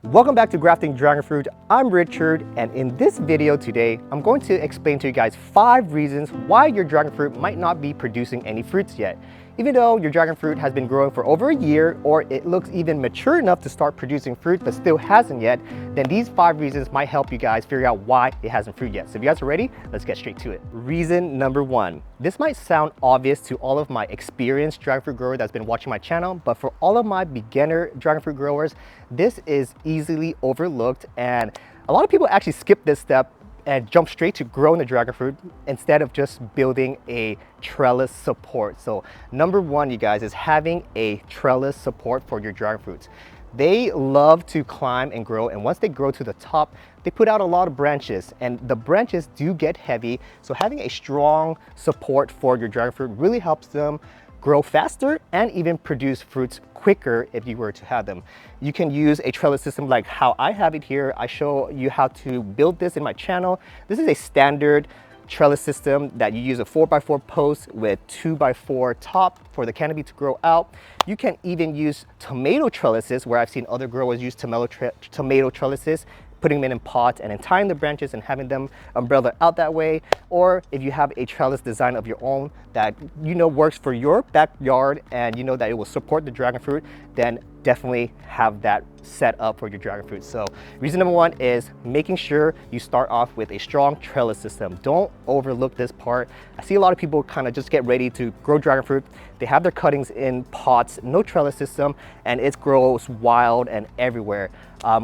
Welcome back to Grafting Dragon Fruit. I'm Richard, and in this video today, I'm going to explain to you guys 5 reasons why your dragon fruit might not be producing any fruits yet. Even though your dragon fruit has been growing for over a year, or it looks even mature enough to start producing fruit but still hasn't yet, then these 5 reasons might help you guys figure out why it hasn't fruit yet. So if you guys are ready, let's get straight to it. Reason number 1. This might sound obvious to all of my experienced dragon fruit growers that's been watching my channel, but for all of my beginner dragon fruit growers, this is easily overlooked, and a lot of people actually skip this step and jump straight to growing the dragon fruit instead of just building a trellis support. So number 1, you guys, is having a trellis support for your dragon fruits. They love to climb and grow, and once they grow to the top, they put out a lot of branches, and the branches do get heavy. So having a strong support for your dragon fruit really helps them grow faster and even produce fruits quicker if you were to have them. You can use a trellis system like how I have it here. I show you how to build this in my channel. This is a standard trellis system that you use a 4x4 post with 2x4 top for the canopy to grow out. You can even use tomato trellises, where I've seen other growers use tomato trellises, putting them in pots and then tying the branches and having them umbrella out that way. Or if you have a trellis design of your own that you know works for your backyard and you know that it will support the dragon fruit, then definitely have that set up for your dragon fruit. So reason number 1 is making sure you start off with a strong trellis system. Don't overlook this part. I see a lot of people kind of just get ready to grow dragon fruit. They have their cuttings in pots, no trellis system, and it grows wild and everywhere.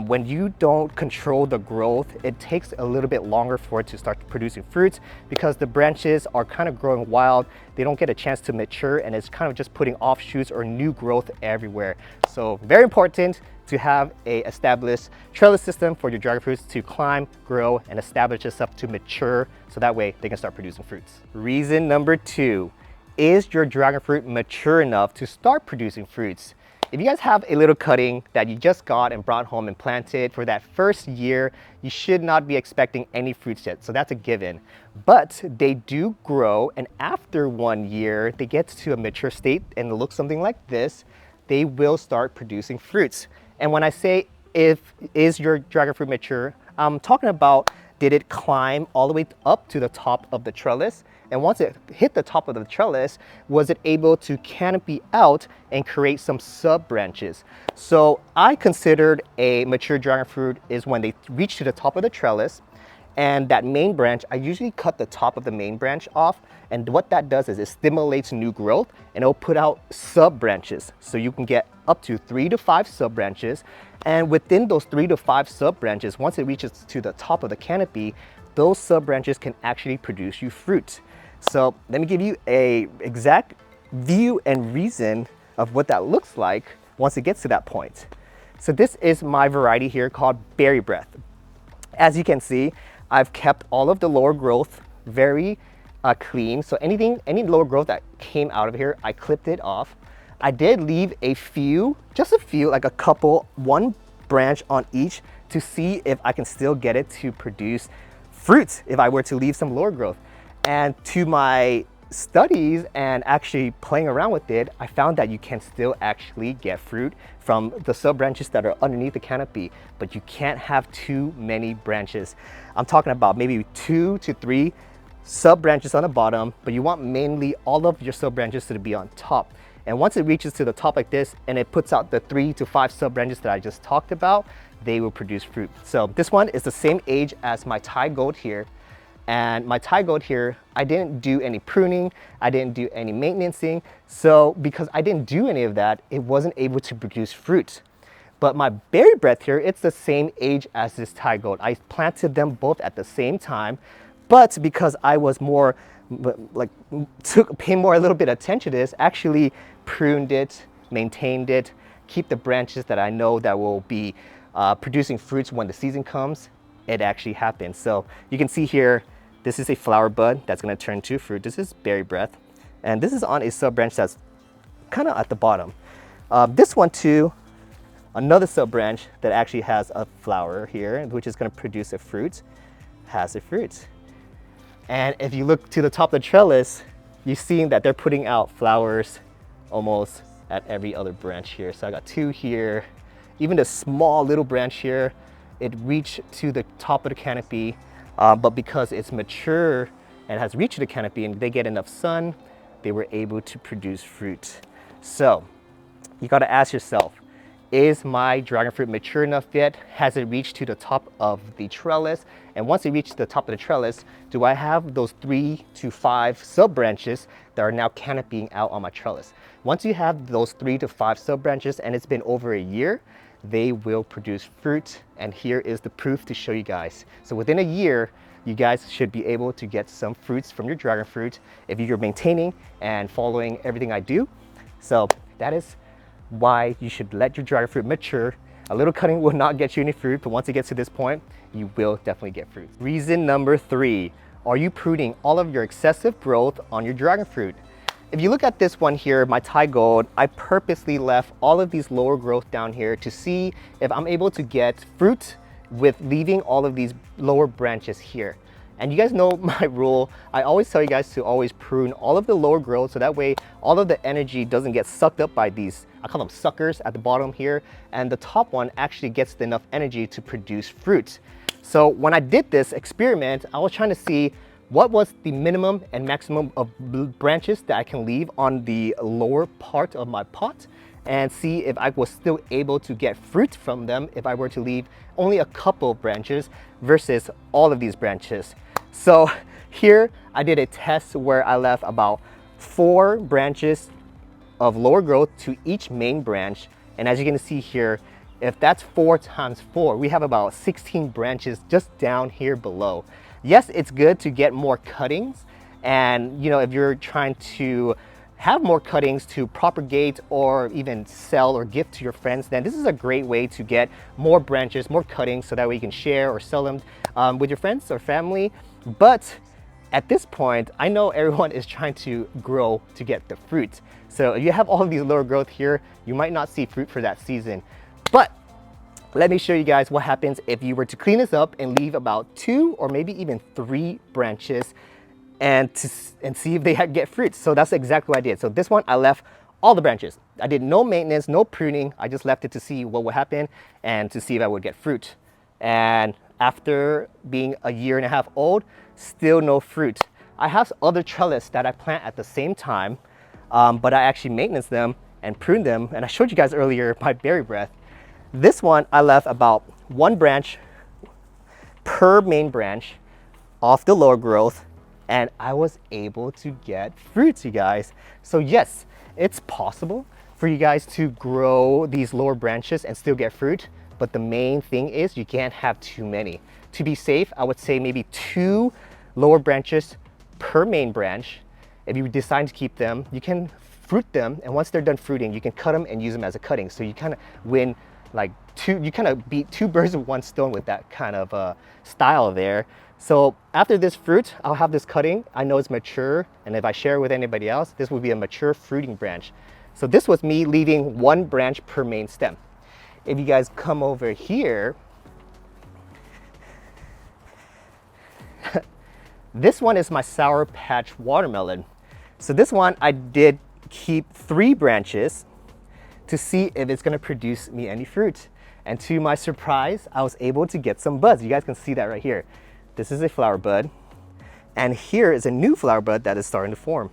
When you don't control the growth, it takes a little bit longer for it to start producing fruits because the branches are kind of growing wild. They don't get a chance to mature, and it's kind of just putting offshoots or new growth everywhere. So very important to have a established trellis system for your dragon fruits to climb, grow, and establish itself to mature, so that way they can start producing fruits. Reason number 2, is your dragon fruit mature enough to start producing fruits? If you guys have a little cutting that you just got and brought home and planted for that first year, you should not be expecting any fruits yet, so that's a given. But they do grow, and after 1 year, they get to a mature state and it looks something like this. They will start producing fruits. And when I say is your dragon fruit mature, I'm talking about, did it climb all the way up to the top of the trellis? And once it hit the top of the trellis, was it able to canopy out and create some sub branches? So I considered a mature dragon fruit is when they reach to the top of the trellis, and that main branch, I usually cut the top of the main branch off, and what that does is it stimulates new growth and it'll put out sub branches. So you can get up to 3 to 5 sub branches, and within those 3 to 5 sub branches, once it reaches to the top of the canopy, those sub branches can actually produce you fruit. So let me give you a exact view and reason of what that looks like once it gets to that point. So this is my variety here called Berry Breath. As you can see, I've kept all of the lower growth very clean. So any lower growth that came out of here, I clipped it off. I did leave a few, just a few, like a couple, 1 branch on each to see if I can still get it to produce fruits if I were to leave some lower growth. And to my studies and actually playing around with it, I found that you can still actually get fruit from the sub branches that are underneath the canopy, but you can't have too many branches. I'm talking about maybe 2 to 3 sub branches on the bottom, but you want mainly all of your sub branches to be on top. And once it reaches to the top like this and it puts out the 3 to 5 sub branches that I just talked about, they will produce fruit. So this one is the same age as my Thai goat here. And my Thai goat here, I didn't do any pruning, I didn't do any maintenancing. So because I didn't do any of that, it wasn't able to produce fruit. But my Berry Breath here, it's the same age as this Thai goat. I planted them both at the same time, but because I was more pay more a little bit attention to this, actually pruned it, maintained it, keep the branches that I know that will be producing fruits when the season comes. It actually happened. So you can see here, this is a flower bud that's going to turn to fruit. This is Berry Breath, and this is on a sub branch that's kind of at the bottom. This one too, another sub branch that actually has a flower here, which is going to produce a fruit, has a fruit. And if you look to the top of the trellis, you've seen that they're putting out flowers almost at every other branch here. So I got 2 here Even the small little branch here, it reached to the top of the canopy, but because it's mature and has reached the canopy and they get enough sun, they were able to produce fruit. So you gotta ask yourself, is my dragon fruit mature enough yet? Has it reached to the top of the trellis? And once it reaches the top of the trellis, do I have those 3 to 5 sub branches that are now canopying out on my trellis? Once you have those 3 to 5 sub branches and it's been over a year, they will produce fruit. And here is the proof to show you guys. So within a year, you guys should be able to get some fruits from your dragon fruit if you're maintaining and following everything I do. So that is why you should let your dragon fruit mature. A little cutting will not get you any fruit, but once it gets to this point, you will definitely get fruit. Reason number 3, are you pruning all of your excessive growth on your dragon fruit? If you look at this one here, my Thai gold, I purposely left all of these lower growth down here to see if I'm able to get fruit with leaving all of these lower branches here. And you guys know my rule. I always tell you guys to always prune all of the lower growth so that way all of the energy doesn't get sucked up by these, I call them suckers at the bottom here, and the top one actually gets enough energy to produce fruit. So when I did this experiment, I was trying to see what was the minimum and maximum of branches that I can leave on the lower part of my pot, and see if I was still able to get fruit from them if I were to leave only a couple branches versus all of these branches. So here I did a test where I left about 4 branches of lower growth to each main branch. And as you can see here, if that's 4 times 4, we have about 16 branches just down here below. Yes, it's good to get more cuttings. And you know, if you're trying to have more cuttings to propagate or even sell or gift to your friends, then this is a great way to get more branches, more cuttings, so that way you can share or sell them with your friends or family. But at this point, I know everyone is trying to grow to get the fruit. So if you have all of these lower growth here, you might not see fruit for that season. But let me show you guys what happens if you were to clean this up and leave about 2 or maybe even 3 branches and see if they get fruit. So that's exactly what I did. So this one, I left all the branches. I did no maintenance, no pruning. I just left it to see what would happen and to see if I would get fruit. And after being a year and a half old, still no fruit. I have other trellis that I plant at the same time, but I actually maintenance them and prune them. And I showed you guys earlier my berry breath. This one, I left about 1 branch per main branch off the lower growth, and I was able to get fruits, you guys. So yes, it's possible for you guys to grow these lower branches and still get fruit, but the main thing is you can't have too many. To be safe, I would say maybe 2 lower branches per main branch. If you decide to keep them, you can fruit them, and once they're done fruiting, you can cut them and use them as a cutting. So you kind of win like you kind of beat 2 birds with 1 stone with that kind of style there. So after this fruit, I'll have this cutting. I know it's mature, and if I share it with anybody else, this will be a mature fruiting branch. So this was me leaving 1 branch per main stem. If you guys come over here, this one is my Sour Patch watermelon. So this one, I did keep 3 branches to see if it's gonna produce me any fruit. And to my surprise, I was able to get some buds. You guys can see that right here. This is a flower bud, and here is a new flower bud that is starting to form.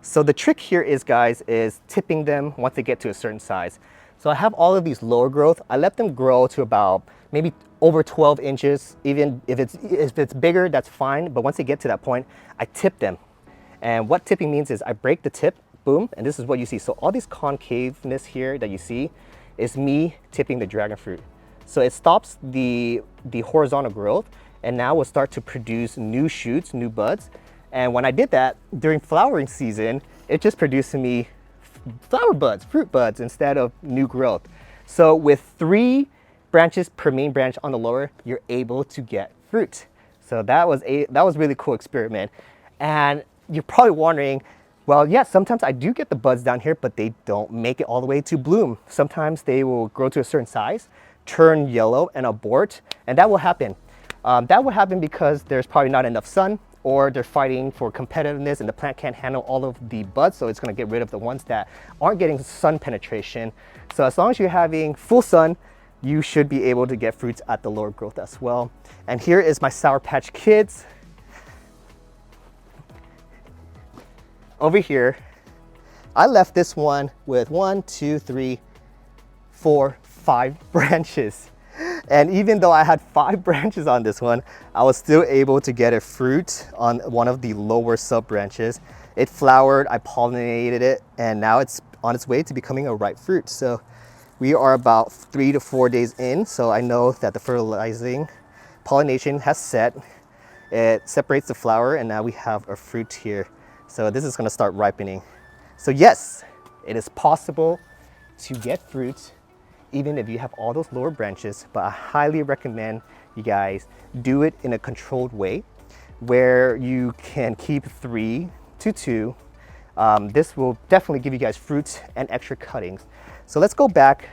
So the trick here is, guys, is tipping them once they get to a certain size. So I have all of these lower growth. I let them grow to about maybe over 12 inches. Even if it's bigger, that's fine. But once they get to that point, I tip them. And what tipping means is I break the tip, boom, and this is what you see. So all this concaveness here that you see is me tipping the dragon fruit. So it stops the horizontal growth, and now we'll start to produce new shoots, new buds. And when I did that during flowering season, it just produced me flower buds, fruit buds, instead of new growth. So with 3 branches per main branch on the lower, you're able to get fruit. So that was a really cool experiment. And you're probably wondering, well, yeah, sometimes I do get the buds down here, but they don't make it all the way to bloom. Sometimes they will grow to a certain size, turn yellow and abort, and that will happen. That will happen because there's probably not enough sun or they're fighting for competitiveness and the plant can't handle all of the buds, so it's going to get rid of the ones that aren't getting sun penetration. So as long as you're having full sun, you should be able to get fruits at the lower growth as well. And here is my Sour Patch Kids. Over here, I left this one with 1, 2, 3, 4, 5 branches. And even though I had 5 branches on this one, I was still able to get a fruit on one of the lower sub branches. It flowered, I pollinated it, and now it's on its way to becoming a ripe fruit. So we are about 3 to 4 days in, so I know that the fertilizing pollination has set. It separates the flower, and now we have a fruit here. So this is gonna start ripening. So yes, it is possible to get fruit even if you have all those lower branches, but I highly recommend you guys do it in a controlled way where you can keep 3 to 2. This will definitely give you guys fruits and extra cuttings. So let's go back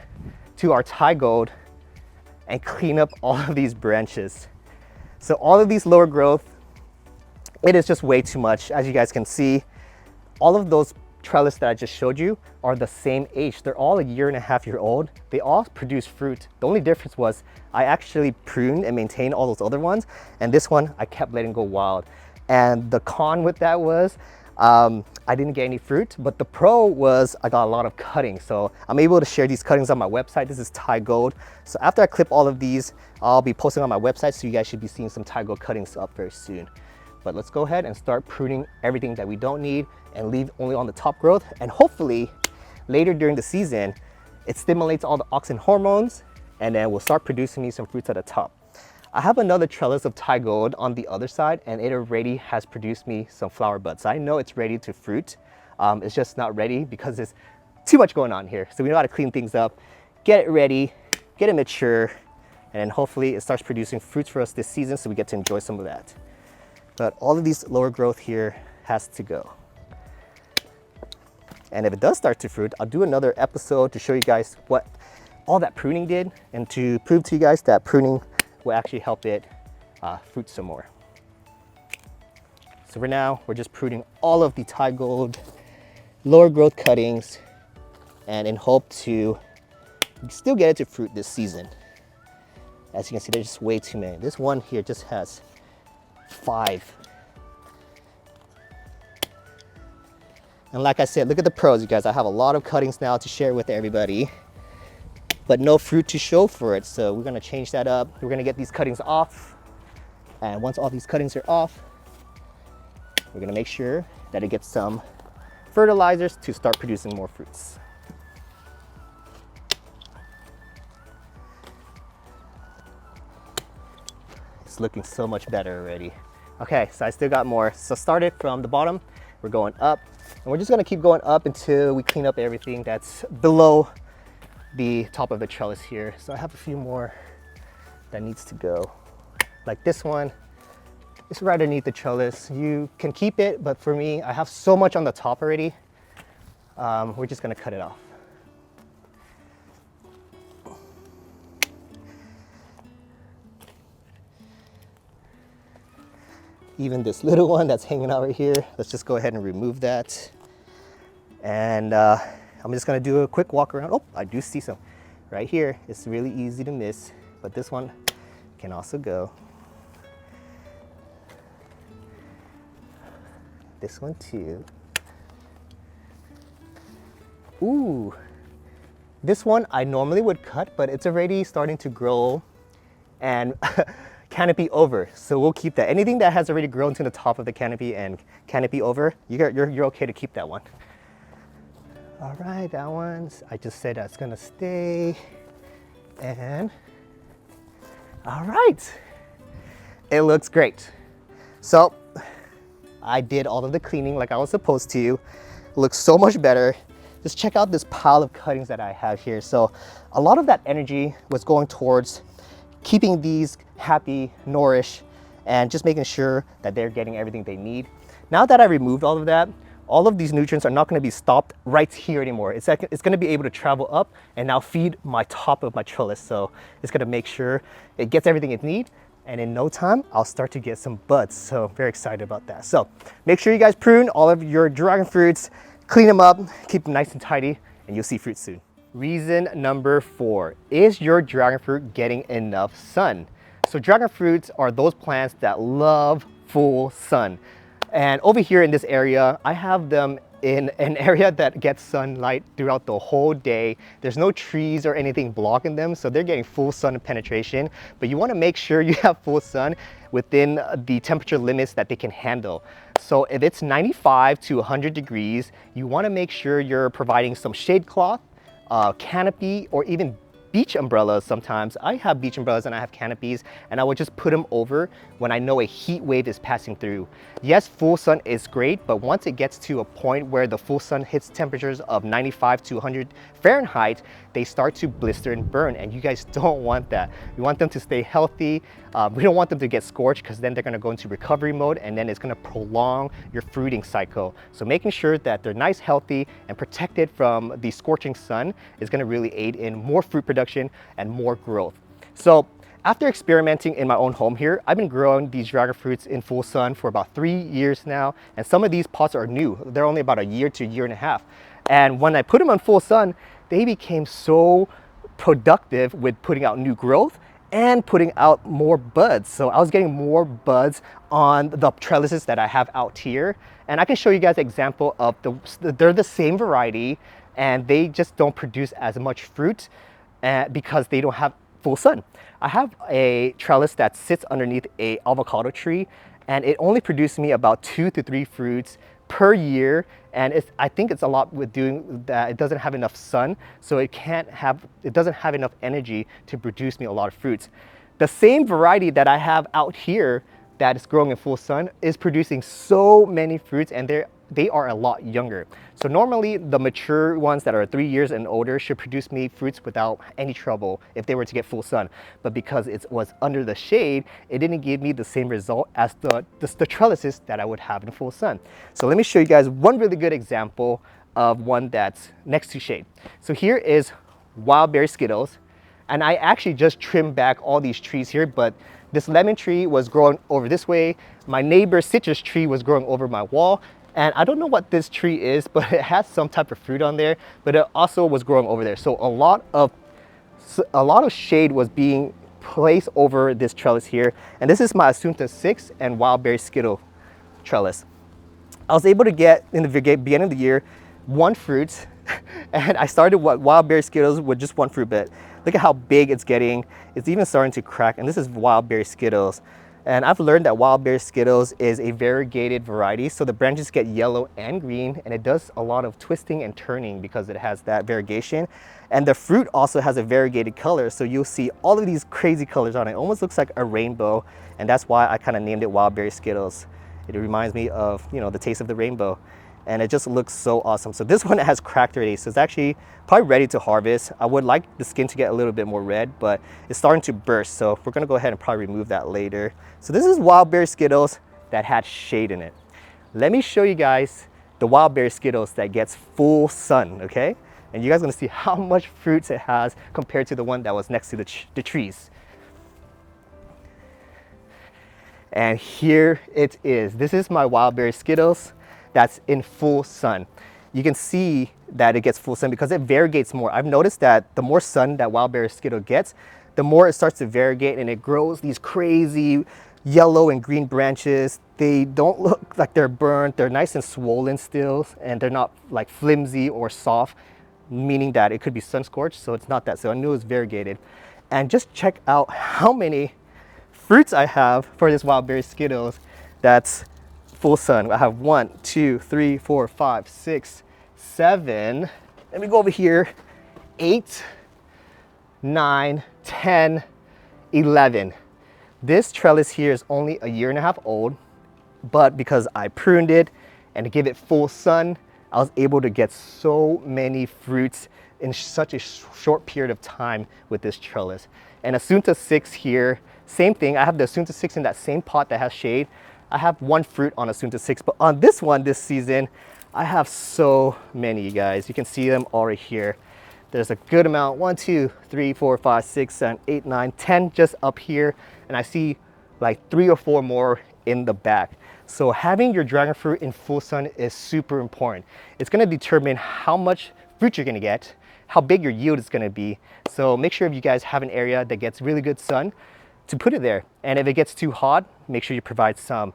to our Thai gold and clean up all of these branches. So all of these lower growth, it is just way too much. As you guys can see, all of those trellis that I just showed you are the same age. They're all 1.5 years old. They all produce fruit. The only difference was I actually pruned and maintained all those other ones, and this one I kept letting go wild. And the con with that was I didn't get any fruit, but the pro was I got a lot of cuttings. So I'm able to share these cuttings on my website. This is Thai gold. So after I clip all of these, I'll be posting on my website, so you guys should be seeing some Thai gold cuttings up very soon. But let's go ahead and start pruning everything that we don't need and leave only on the top growth. And hopefully later during the season, it stimulates all the auxin hormones, and then we'll start producing me some fruits at the top. I have another trellis of Thai gold on the other side, and it already has produced me some flower buds. So I know it's ready to fruit. It's just not ready because there's too much going on here. So we know how to clean things up, get it ready, get it mature, and then hopefully it starts producing fruits for us this season so we get to enjoy some of that. But all of these lower growth here has to go. And if it does start to fruit, I'll do another episode to show you guys what all that pruning did and to prove to you guys that pruning will actually help it fruit some more. So for now, we're just pruning all of the Thai gold lower growth cuttings and in hope to still get it to fruit this season. As you can see, there's just way too many. This one here just has 5. And like I said, look at the pros, you guys. I have a lot of cuttings now to share with everybody, but no fruit to show for it. So we're gonna change that up. We're gonna get these cuttings off. And once all these cuttings are off, we're gonna make sure that it gets some fertilizers to start producing more fruits. It's looking so much better already. Okay, so I still got more. So started from the bottom, we're going up, and we're just gonna keep going up until we clean up everything that's below the top of the trellis here. So I have a few more that needs to go. Like this one, it's right underneath the trellis. You can keep it, but for me, I have so much on the top already. We're just gonna cut it off. Even this little one that's hanging out right here, let's just go ahead and remove that. And I'm just gonna do a quick walk around. Oh, I do see some right here. It's really easy to miss, but this one can also go. This one too. Ooh, this one I normally would cut, but it's already starting to grow and canopy over, so we'll keep that. Anything that has already grown to the top of the canopy and canopy over, you're okay to keep that one. All right, that one's, I just said that's gonna stay. And all right, it looks great. So I did all of the cleaning like I was supposed to. It looks so much better. Just check out this pile of cuttings that I have here. So a lot of that energy was going towards keeping these happy, nourished, and just making sure that they're getting everything they need. Now that I removed all of that, all of these nutrients are not going to be stopped right here anymore. It's going to be able to travel up and now feed my top of my trellis. So it's going to make sure it gets everything it needs and in no time, I'll start to get some buds. So very excited about that. So make sure you guys prune all of your dragon fruits, clean them up, keep them nice and tidy, and you'll see fruit soon. Reason number 4, is your dragon fruit getting enough sun? So dragon fruits are those plants that love full sun. And over here in this area, I have them in an area that gets sunlight throughout the whole day. There's no trees or anything blocking them, so they're getting full sun penetration. But you want to make sure you have full sun within the temperature limits that they can handle. So if it's 95 to 100 degrees, you want to make sure you're providing some shade cloth, canopy, or even beach umbrellas. Sometimes I have beach umbrellas and I have canopies, and I would just put them over when I know a heat wave is passing through. Yes, full sun is great, but once it gets to a point where the full sun hits temperatures of 95 to 100 Fahrenheit, they start to blister and burn, and you guys don't want that. We want them to stay healthy. We don't want them to get scorched, because then they're going to go into recovery mode, and then it's going to prolong your fruiting cycle. So making sure that they're nice, healthy, and protected from the scorching sun is going to really aid in more fruit production and more growth. So after experimenting in my own home here, I've been growing these dragon fruits in full sun for about 3 years now, and some of these pots are new. They're only about a year to a year and a half. And when I put them on full sun, they became so productive with putting out new growth and putting out more buds. So I was getting more buds on the trellises that I have out here. And I can show you guys an example of they're the same variety, and they just don't produce as much fruit because they don't have full sun. I have a trellis that sits underneath a avocado tree, and it only produces me about 2 to 3 fruits per year, and I think it's a lot with doing that. It doesn't have enough sun, so it doesn't have enough energy to produce me a lot of fruits. The same variety that I have out here that is growing in full sun is producing so many fruits, and they are a lot younger. So normally the mature ones that are 3 years and older should produce me fruits without any trouble if they were to get full sun. But because it was under the shade, it didn't give me the same result as the trellises that I would have in full sun. So let me show you guys one really good example of one that's next to shade. So here is wild berry Skittles, and I actually just trimmed back all these trees here, but this lemon tree was growing over this way. My neighbor's citrus tree was growing over my wall. And I don't know what this tree is, but it has some type of fruit on there, but it also was growing over there. So a lot of shade was being placed over this trellis here. And this is my Asunta 6 and wild berry Skittle trellis. I was able to get, in the beginning of the year, 1 fruit. And I started wild berry Skittles with just 1 fruit, but look at how big it's getting. It's even starting to crack, and this is wild berry Skittles. And I've learned that wild berry Skittles is a variegated variety, so the branches get yellow and green, and it does a lot of twisting and turning because it has that variegation. And the fruit also has a variegated color, so you'll see all of these crazy colors on it. It almost looks like a rainbow, and that's why I kind of named it wild berry Skittles. It reminds me of, you know, the taste of the rainbow. And it just looks so awesome. So this one has cracked already, so it's actually probably ready to harvest. I would like the skin to get a little bit more red, but it's starting to burst, so we're gonna go ahead and probably remove that later. So this is wild berry Skittles that had shade in it. Let me show you guys the wild berry Skittles that gets full sun, okay? And you guys are gonna see how much fruits it has compared to the one that was next to the trees. And here it is. This is my wild berry Skittles that's in full sun. You can see that it gets full sun because it variegates more. I've noticed that the more sun that wild berry Skittle gets, the more it starts to variegate, and it grows these crazy yellow and green branches. They don't look like they're burnt. They're nice and swollen still, and they're not like flimsy or soft, meaning that it could be sun scorched, so it's not that. So I knew it was variegated. And just check out how many fruits I have for this wild berry Skittles that's full sun. I have 1, 2, 3, 4, 5, 6, 7. Let me go over here. 8, 9, 10, 11. This trellis here is only a 1.5 years old, but because I pruned it and to give it full sun, I was able to get so many fruits in such a short period of time with this trellis. And Asunta 6 here, same thing. I have the Asunta 6 in that same pot that has shade. I have 1 fruit on Asunta 6, but on this one this season, I have so many, you guys. You can see them all right here. There's a good amount, 1, 2, 3, 4, 5, 6, 7, 8, 9, 10 just up here. And I see like 3 or 4 more in the back. So having your dragon fruit in full sun is super important. It's gonna determine how much fruit you're gonna get, how big your yield is gonna be. So make sure if you guys have an area that gets really good sun to put it there. And if it gets too hot, make sure you provide some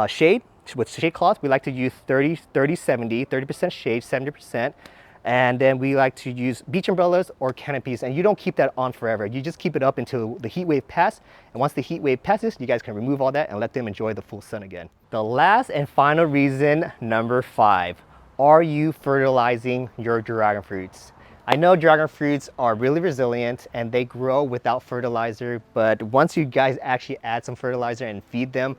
shade. With shade cloths, we like to use 30% shade, 70%. And then we like to use beach umbrellas or canopies, and you don't keep that on forever. You just keep it up until the heat wave passes. And once the heat wave passes, you guys can remove all that and let them enjoy the full sun again. The last and final reason, number 5, are you fertilizing your dragon fruits? I know dragon fruits are really resilient and they grow without fertilizer, but once you guys actually add some fertilizer and feed them,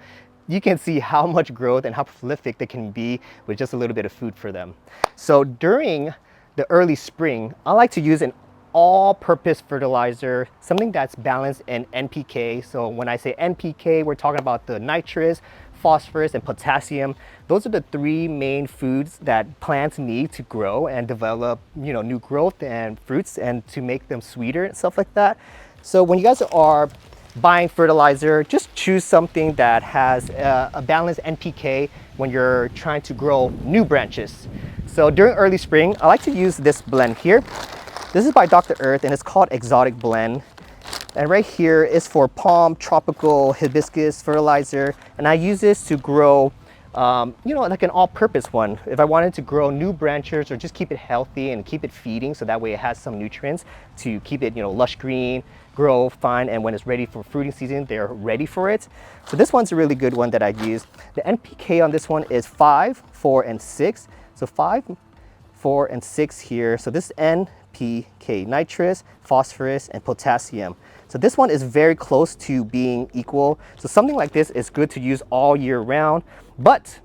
you can see how much growth and how prolific they can be with just a little bit of food for them. So during the early spring, I like to use an all-purpose fertilizer, something that's balanced in NPK. So when I say NPK, we're talking about the nitrous, phosphorus, and potassium. Those are the 3 main foods that plants need to grow and develop, new growth and fruits, and to make them sweeter and stuff like that. So when you guys are buying fertilizer, just choose something that has a balanced NPK when you're trying to grow new branches. So during early spring, I like to use this blend here. This is by Dr. Earth and it's called Exotic Blend. And right here is for palm, tropical, hibiscus fertilizer. And I use this to grow, like an all-purpose one. If I wanted to grow new branches or just keep it healthy and keep it feeding so that way it has some nutrients to keep it, lush green, grow fine, and when it's ready for fruiting season, they're ready for it. So this one's a really good one that I use. The NPK on this one is 5, 4, and 6. So 5, 4, and 6 here. So this is NPK, nitrous, phosphorus, and potassium. So this one is very close to being equal. So something like this is good to use all year round, but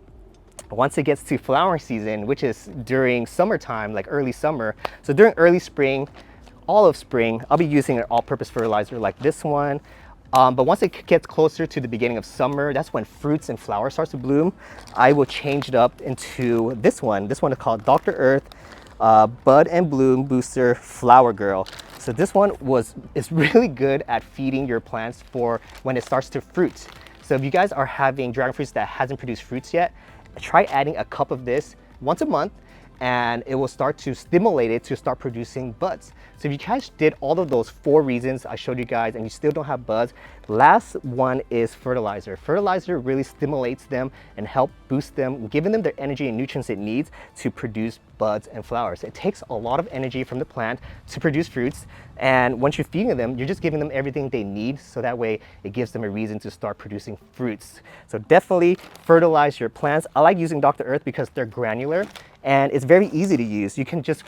once it gets to flowering season, which is during summertime, like early summer, so during early spring, all of spring, I'll be using an all-purpose fertilizer like this one. But once it gets closer to the beginning of summer, that's when fruits and flowers start to bloom, I will change it up into this one. This one is called Dr. Earth Bud and Bloom Booster Flower Girl. So this one is really good at feeding your plants for when it starts to fruit. So if you guys are having dragon fruits that hasn't produced fruits yet, try adding a cup of this once a month, and it will start to stimulate it to start producing buds. So if you guys did all of those 4 reasons I showed you guys and you still don't have buds, last one is fertilizer. Fertilizer really stimulates them and help boost them, giving them the energy and nutrients it needs to produce buds and flowers. It takes a lot of energy from the plant to produce fruits, and once you're feeding them, you're just giving them everything they need, so that way it gives them a reason to start producing fruits. So definitely fertilize your plants. I like using Dr. Earth because they're granular and it's very easy to use. You can just,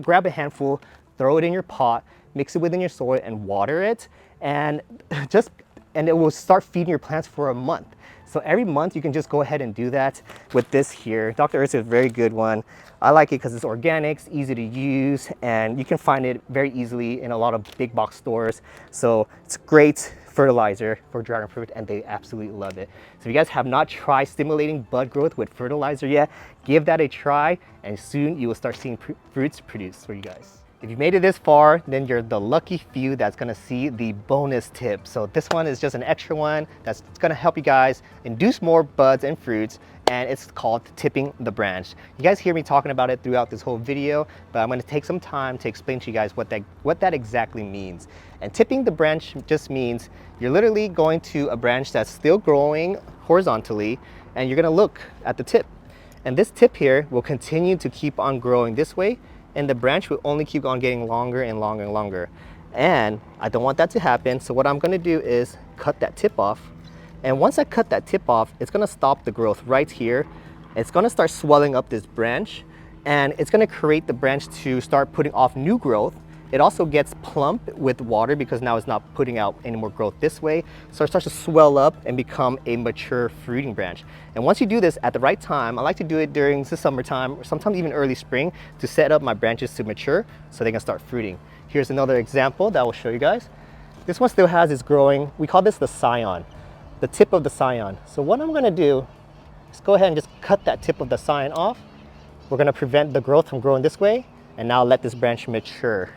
grab a handful, throw it in your pot, mix it within your soil and water it, and it will start feeding your plants for a month. So every month you can just go ahead and do that with this here. Dr. Earth is a very good one. I like it because it's organic, it's easy to use, and you can find it very easily in a lot of big box stores. So it's great fertilizer for dragon fruit and they absolutely love it. So if you guys have not tried stimulating bud growth with fertilizer yet, give that a try and soon you will start seeing fruits produced for you guys. If you made it this far, then you're the lucky few that's gonna see the bonus tip. So this one is just an extra one that's gonna help you guys induce more buds and fruits, and it's called tipping the branch. You guys hear me talking about it throughout this whole video, but I'm gonna take some time to explain to you guys what that exactly means. And tipping the branch just means you're literally going to a branch that's still growing horizontally, and you're gonna look at the tip. And this tip here will continue to keep on growing this way, and the branch will only keep on getting longer and longer and longer. And I don't want that to happen, so what I'm gonna do is cut that tip off. And once I cut that tip off, it's gonna stop the growth right here. It's gonna start swelling up this branch, and it's gonna create the branch to start putting off new growth. It also gets plump with water because now it's not putting out any more growth this way. So it starts to swell up and become a mature fruiting branch. And once you do this at the right time, I like to do it during the summertime or sometimes even early spring to set up my branches to mature so they can start fruiting. Here's another example that I will show you guys. This one still has its growing, we call this the scion, the tip of the scion. So what I'm gonna do is go ahead and just cut that tip of the scion off. We're gonna prevent the growth from growing this way and now let this branch mature.